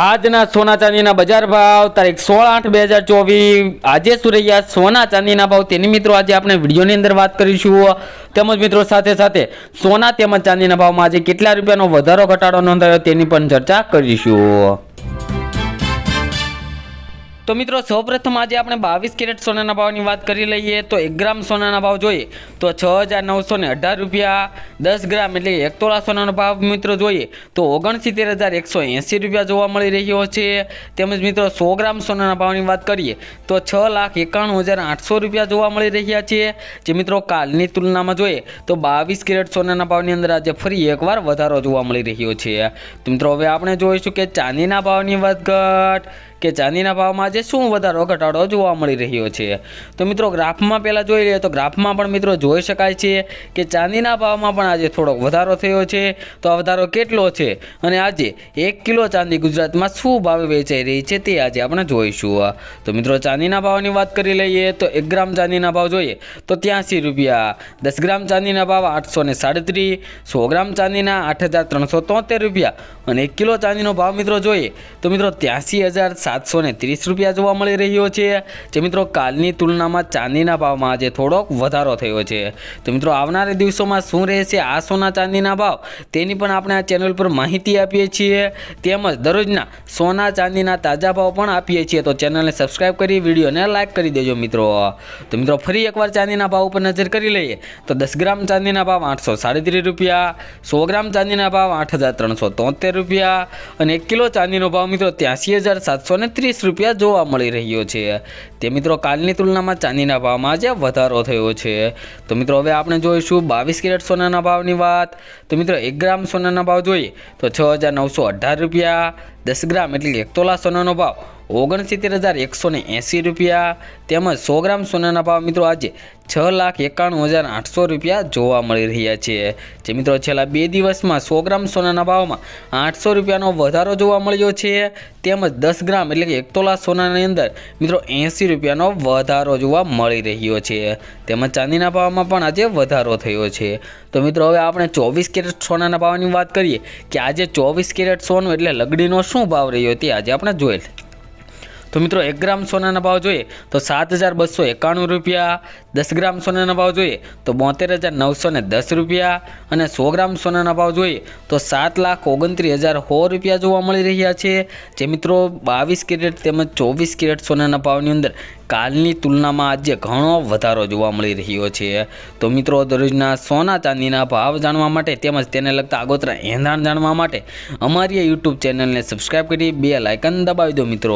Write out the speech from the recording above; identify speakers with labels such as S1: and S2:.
S1: આજના સોના ચાંદીના બજાર ભાવ તારીખ 16/8/2024 આજે શું રહ્યા સોના ચાંદીના ભાવ તેની મિત્રો આજે આપણે વિડીયોની અંદર વાત કરીશું। તેમજ મિત્રો સાથે સાથે સોના તેમજ ચાંદીના ભાવમાં આજે કેટલા રૂપિયાનો વધારો ઘટાડો નોંધાયો તેની પણ ચર્ચા કરીશું। तो मित्रों सौप्रथम आज आपणे 22 कैरेट सोना भाव की बात करी लीए तो 1 ग्राम सोना भाव जोईए तो 6,918 रुपया, 10 ग्राम एटले 1 तोला सोना भाव मित्रों जोईए तो 69,180 रुपया जोवा मळी रह्यो छे। तेमज मित्रों 100 ग्राम सोना भाव की बात करिए तो 6,91,800 रुपया जोवा मळी रह्या छे। जे मित्रों कालनी तुलना में जोईए तो 22 कैरेट सोना भाव की अंदर आज फरी एकवार वधारो जोवा मळी रह्यो छे। तो मित्रों हवे आपणे जोईशुं के चांदीना भावनी વધઘટ के चांदीना भाव में आज शू वधारो घटाडो जोवा मळी रह्यो छे। तो मित्रों ग्राफ में पहला जोई लीए तो ग्राफ में पण मित्रों जोई शकाय छे कि चांदीना भाव में पण आज थोड़ो वधारो थयो छे। तो आ वधारो केटलो छे अने आज 1 किलो चांदी गुजरात में शू भावे वेचाई रही छे ते आज आपणे जोईशुं। तो मित्रों चांदीना भावनी वात करी लईए तो 1 ग्राम चांदीना भाव जोईए तो 83 रुपया, 10 ग्राम चांदीना भाव 837, 100 ग्राम चांदीना 8,373 रुपया और 1 किलो चांदीनो भाव मित्रों जोईए तो मित्रों 83,730 रुपया जोवा मळी रह्यो छे। जे मित्रों कालनी तुलना में चांदीना भाव में आज थोड़ो वधारो थयो छे। तो मित्रों आवनारा दिवसों में शुं रहेशे आ सोना चांदीना भाव तेनी पण आपणे आ चेनल पर माहिती आपीए छीए। तेमज दररोजना सोना चांदीना ताजा भाव पण आपीए छीए। तो चेनल ने सब्सक्राइब करी वीडियो ने लाइक करी देजो मित्रों। तो मित्रों फरी एकवार चांदीना भाव पर नजर करी लईए तो 10 ग्राम चांदीना भाव 837 रुपया, 100 ग्राम चांदीना भाव 8,373 रुपया और 1 किलो चांदीनो भाव मित्रों 83,730 रुपया जोवा मळी रह्यो छे। ते मित्रों कालनी तुलना में चांदीना भाव में आज वधारो थयो छे। तो मित्रों हवे आपणे जोईशुं 22 कैरेट सोना भावनी वात। तो मित्रों 1 ग्राम सोना भाव जोईए तो 6,918 रुपया, 10 ग्राम एटले 1 तोला सोना भाव 69,180 रुपया तेमज 100 ग्राम सोना भाव मित्रों आज 6,91,800 रुपया जोवा मळी रह्या छे। जे मित्रों छेल्ला 2 दिवस में 100 ग्राम सोना भाव में 800 रुपयानो वधारो जोवा मळ्यो छे। तेमज 10 ग्राम एटले के 1 तोला सोनानी अंदर मित्रों 80 रुपयानो वधारो जोवा मळी रह्यो छे। तेमज चांदीना भाव में पण आज वधारो थयो छे। तो मित्रों हवे आपणे 24 कैरेट सोना भावनी वात करीए कि आज 24 कैरेट सोनु एटले लगडीनो शुं भाव रह्यो ते आज आपणे जोईए। तो मित्रों 1 ग्राम सोना भाव जोईए तो 7,291 रुपया, 10 ग्राम सोना भाव जोईए तो 72,910 रुपया और 100 ग्राम सोना भाव जोईए तो 7,29,100 रुपया जोवा मळी रह्या छे। जे मित्रों 22 कैरेट तेमज 24 कैरेट सोना भावनी अंदर कालनी तुलना में आज घणो वधारो जोवा मळी रह्यो छे। तो मित्रों दररोजना सोना चांदीना भाव जाणवा माटे तेमज तेने लगता आगोतरा एंधाण जाणवा माटे अमारी यूट्यूब चेनल ने सब्सक्राइब करी बेल आइकन दबावी दो मित्रों।